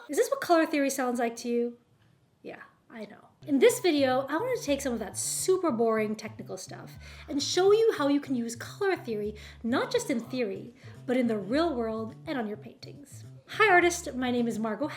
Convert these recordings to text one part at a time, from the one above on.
Is this what color theory sounds like to you? Yeah, I know. In this video, I want to take some of that super boring technical stuff and show you how you can use color theory, not just in theory, but in the real world and on your paintings. Hi artist, my name is Margot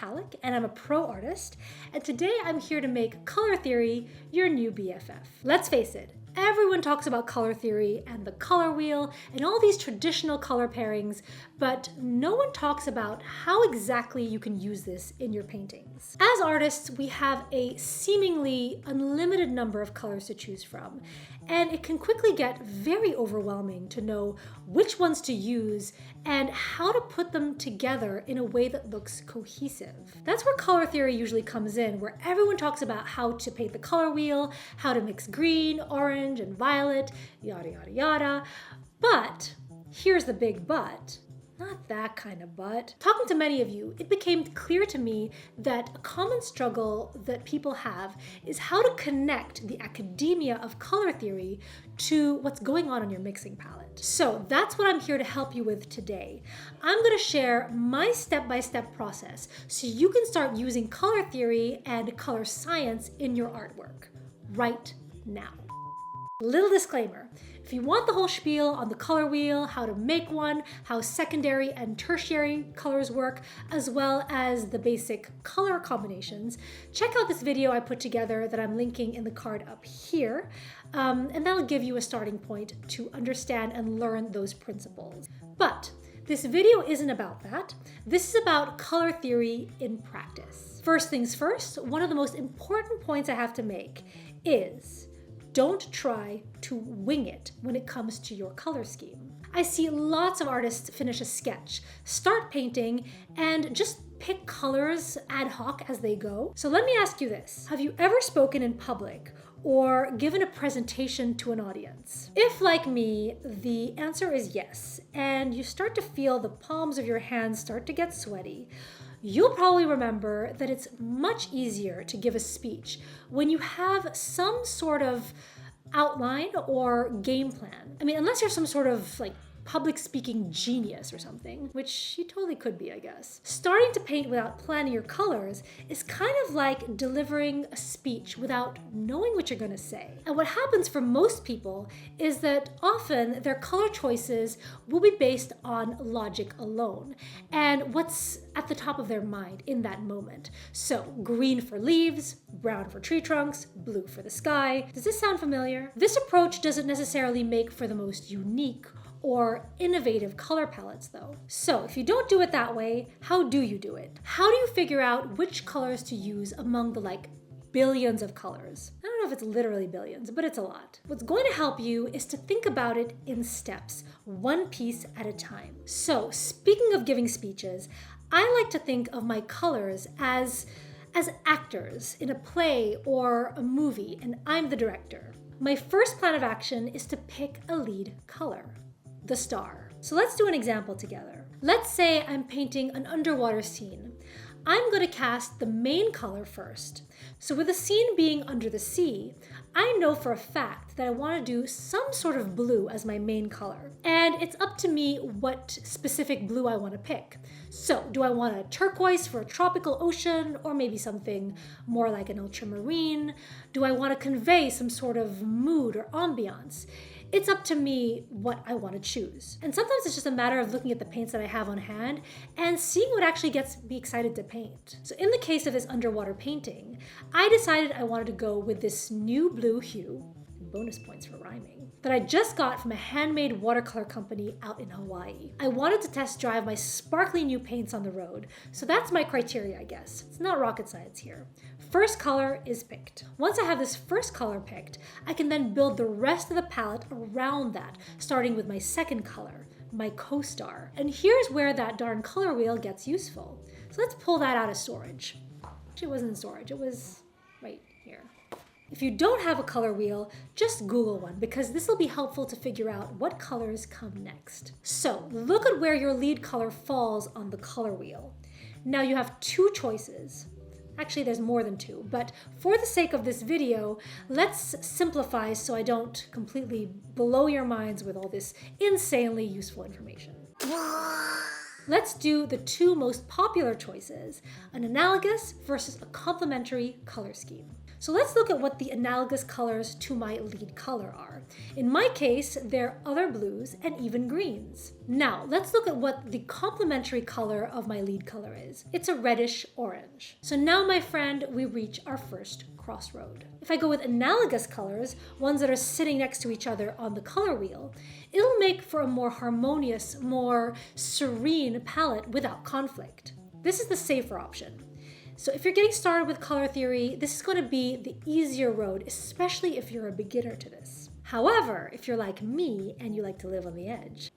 and I'm a pro artist, and today I'm here to make color theory your new BFF. Let's face it, everyone talks about color theory and the color wheel and all these traditional color pairings, but no one talks about how exactly you can use this in your paintings. As artists, we have a seemingly unlimited number of colors to choose from, and it can quickly get very overwhelming to know which ones to use and how to put them together in a way that looks cohesive. That's where color theory usually comes in, where everyone talks about how to paint the color wheel, how to mix green, orange, and violet, yada yada yada. But here's the big but. Not that kind of but. Talking to many of you, it became clear to me that a common struggle that people have is how to connect the academia of color theory to what's going on in your mixing palette. So that's what I'm here to help you with today. I'm going to share my step-by-step process so you can start using color theory and color science in your artwork right now. Little disclaimer, if you want the whole spiel on the color wheel, how to make one, how secondary and tertiary colors work, as well as the basic color combinations, check out this video I put together that I'm linking in the card up here, and that'll give you a starting point to understand and learn those principles. But this video isn't about that. This is about color theory in practice. First things first, one of the most important points I have to make is don't try to wing it when it comes to your color scheme. I see lots of artists finish a sketch, start painting, and just pick colors ad hoc as they go. So let me ask you this. Have you ever spoken in public or given a presentation to an audience? If, like me, the answer is yes, and you start to feel the palms of your hands start to get sweaty, you'll probably remember that it's much easier to give a speech when you have some sort of outline or game plan. I mean, unless you're some sort of public speaking genius or something, which you totally could be, I guess. Starting to paint without planning your colors is kind of like delivering a speech without knowing what you're going to say. And what happens for most people is that often their color choices will be based on logic alone and what's at the top of their mind in that moment. So green for leaves, brown for tree trunks, blue for the sky. Does this sound familiar? This approach doesn't necessarily make for the most unique or innovative color palettes though. So if you don't do it that way, how do you do it? How do you figure out which colors to use among the billions of colors? I don't know if it's literally billions, but it's a lot. What's going to help you is to think about it in steps, one piece at a time. So speaking of giving speeches, I like to think of my colors as actors in a play or a movie, and I'm the director. My first plan of action is to pick a lead color. The star. So let's do an example together. Let's say I'm painting an underwater scene. I'm going to cast the main color first. So with the scene being under the sea, I know for a fact that I want to do some sort of blue as my main color. And it's up to me what specific blue I want to pick. So do I want a turquoise for a tropical ocean, or maybe something more like an ultramarine? Do I want to convey some sort of mood or ambiance? It's up to me what I want to choose. And sometimes it's just a matter of looking at the paints that I have on hand and seeing what actually gets me excited to paint. So in the case of this underwater painting, I decided I wanted to go with this new blue hue, bonus points for rhyming, that I just got from a handmade watercolor company out in Hawaii. I wanted to test drive my sparkly new paints on the road, so that's my criteria, I guess. It's not rocket science here. First color is picked. Once I have this first color picked, I can then build the rest of the palette around that, starting with my second color, my co-star. And here's where that darn color wheel gets useful. So let's pull that out of storage. Actually, it wasn't in storage, it was right here. If you don't have a color wheel, just Google one, because this will be helpful to figure out what colors come next. So look at where your lead color falls on the color wheel. Now you have two choices. Actually, there's more than two, but for the sake of this video, let's simplify so I don't completely blow your minds with all this insanely useful information. let's do the two most popular choices, an analogous versus a complementary color scheme. So let's look at what the analogous colors to my lead color are. In my case, they're other blues and even greens. Now, let's look at what the complementary color of my lead color is. It's a reddish orange. So now, my friend, we reach our first crossroad. If I go with analogous colors, ones that are sitting next to each other on the color wheel, it'll make for a more harmonious, more serene palette without conflict. This is the safer option. So if you're getting started with color theory, this is going to be the easier road, especially if you're a beginner to this. However, if you're like me and you like to live on the edge,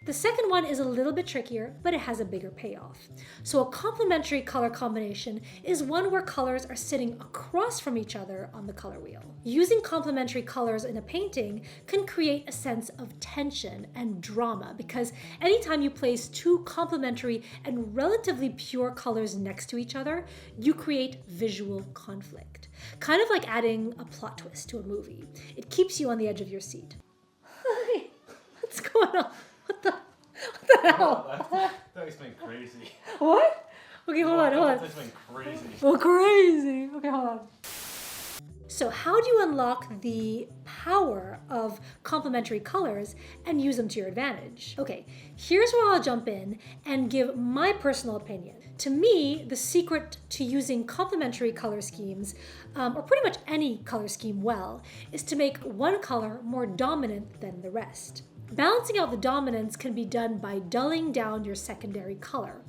the second one is a little bit trickier, but it has a bigger payoff. So a complementary color combination is one where colors are sitting across from each other on the color wheel. Using complementary colors in a painting can create a sense of tension and drama, because anytime you place two complementary and relatively pure colors next to each other, you create visual conflict. Kind of like adding a plot twist to a movie. It keeps you on the edge of your seat. What's going on? What the hell? That was been crazy. What? Okay, hold on. That's been crazy. Oh, crazy. Okay, hold on. So how do you unlock the power of complementary colors and use them to your advantage? Okay, here's where I'll jump in and give my personal opinion. To me, the secret to using complementary color schemes, or pretty much any color scheme well, is to make one color more dominant than the rest. Balancing out the dominance can be done by dulling down your secondary color.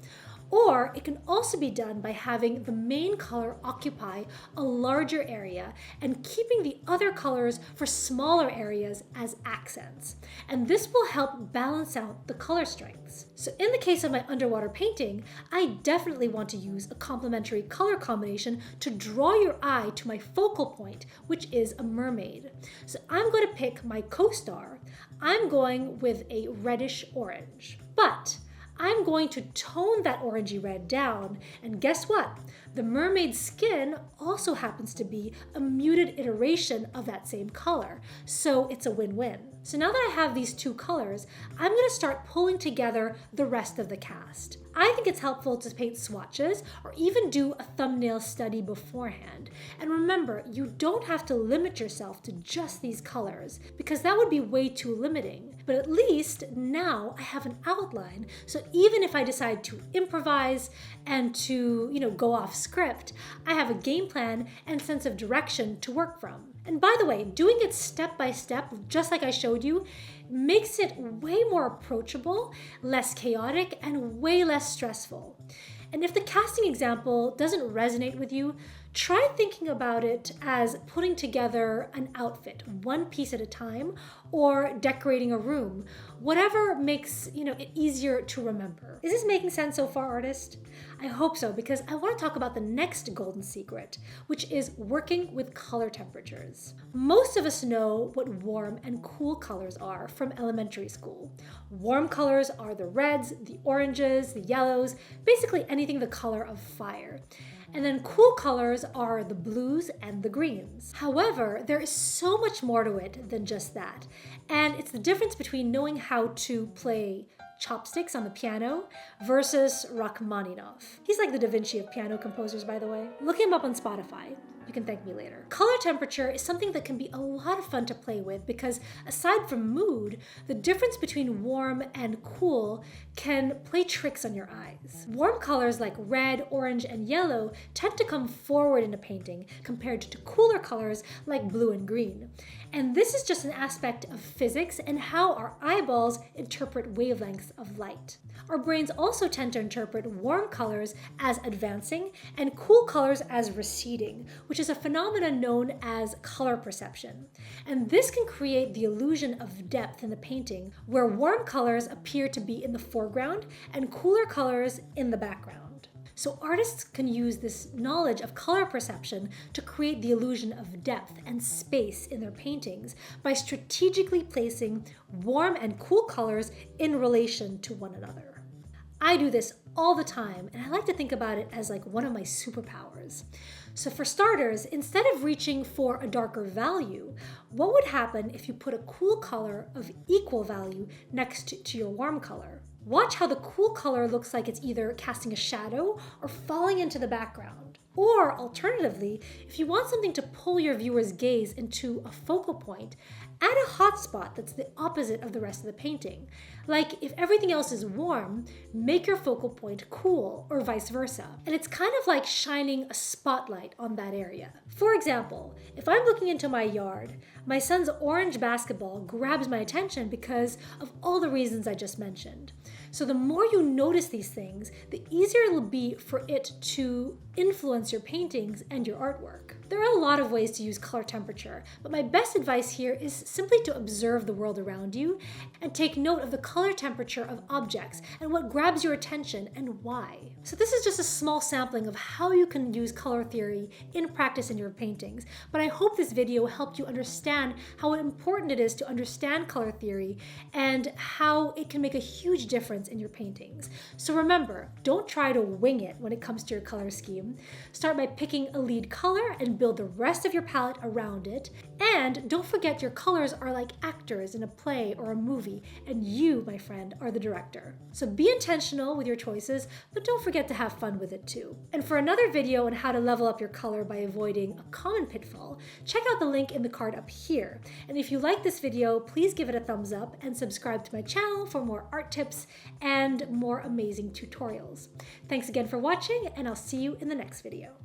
Or it can also be done by having the main color occupy a larger area and keeping the other colors for smaller areas as accents. And this will help balance out the color strengths. So in the case of my underwater painting, I definitely want to use a complementary color combination to draw your eye to my focal point, which is a mermaid. So I'm going to pick my co-star. I'm going with a reddish orange. But I'm going to tone that orangey red down, and guess what? The mermaid's skin also happens to be a muted iteration of that same color, so it's a win-win. So now that I have these two colors, I'm going to start pulling together the rest of the cast. I think it's helpful to paint swatches or even do a thumbnail study beforehand. And remember, you don't have to limit yourself to just these colors, because that would be way too limiting. But at least now I have an outline, so even if I decide to improvise and to, go off script, I have a game plan and sense of direction to work from. And by the way, doing it step by step, just like I showed you, makes it way more approachable, less chaotic, and way less stressful. And if the casting example doesn't resonate with you, try thinking about it as putting together an outfit, one piece at a time, or decorating a room, whatever makes it easier to remember. Is this making sense so far, artist? I hope so, because I want to talk about the next golden secret, which is working with color temperatures. Most of us know what warm and cool colors are from elementary school. Warm colors are the reds, the oranges, the yellows, basically anything the color of fire. And then cool colors are the blues and the greens. However, there is so much more to it than just that. And it's the difference between knowing how to play chopsticks on the piano versus Rachmaninoff. He's like the Da Vinci of piano composers, by the way. Look him up on Spotify. You can thank me later. Color temperature is something that can be a lot of fun to play with, because aside from mood, the difference between warm and cool can play tricks on your eyes. Warm colors like red, orange, and yellow tend to come forward in a painting compared to cooler colors like blue and green. And this is just an aspect of physics and how our eyeballs interpret wavelengths of light. Our brains also tend to interpret warm colors as advancing and cool colors as receding, which is a phenomenon known as color perception. And this can create the illusion of depth in the painting, where warm colors appear to be in the foreground and cooler colors in the background. So artists can use this knowledge of color perception to create the illusion of depth and space in their paintings by strategically placing warm and cool colors in relation to one another. I do this all the time, and I like to think about it as like one of my superpowers. So for starters, instead of reaching for a darker value, what would happen if you put a cool color of equal value next to your warm color? Watch how the cool color looks like it's either casting a shadow or falling into the background. Or alternatively, if you want something to pull your viewer's gaze into a focal point, add a hot spot that's the opposite of the rest of the painting. Like if everything else is warm, make your focal point cool, or vice versa. And it's kind of like shining a spotlight on that area. For example, if I'm looking into my yard, my son's orange basketball grabs my attention because of all the reasons I just mentioned. So the more you notice these things, the easier it'll be for it to influence your paintings and your artwork. There are a lot of ways to use color temperature, but my best advice here is simply to observe the world around you and take note of the color temperature of objects and what grabs your attention and why. So this is just a small sampling of how you can use color theory in practice in your paintings, but I hope this video helped you understand how important it is to understand color theory and how it can make a huge difference in your paintings. So remember, don't try to wing it when it comes to your color scheme. Start by picking a lead color and build the rest of your palette around it. And don't forget your colors are like actors in a play or a movie, and you, my friend, are the director. So be intentional with your choices, but don't forget to have fun with it too. And for another video on how to level up your color by avoiding a common pitfall, check out the link in the card up here. And if you like this video, please give it a thumbs up and subscribe to my channel for more art tips and more amazing tutorials. Thanks again for watching, and I'll see you in the next video.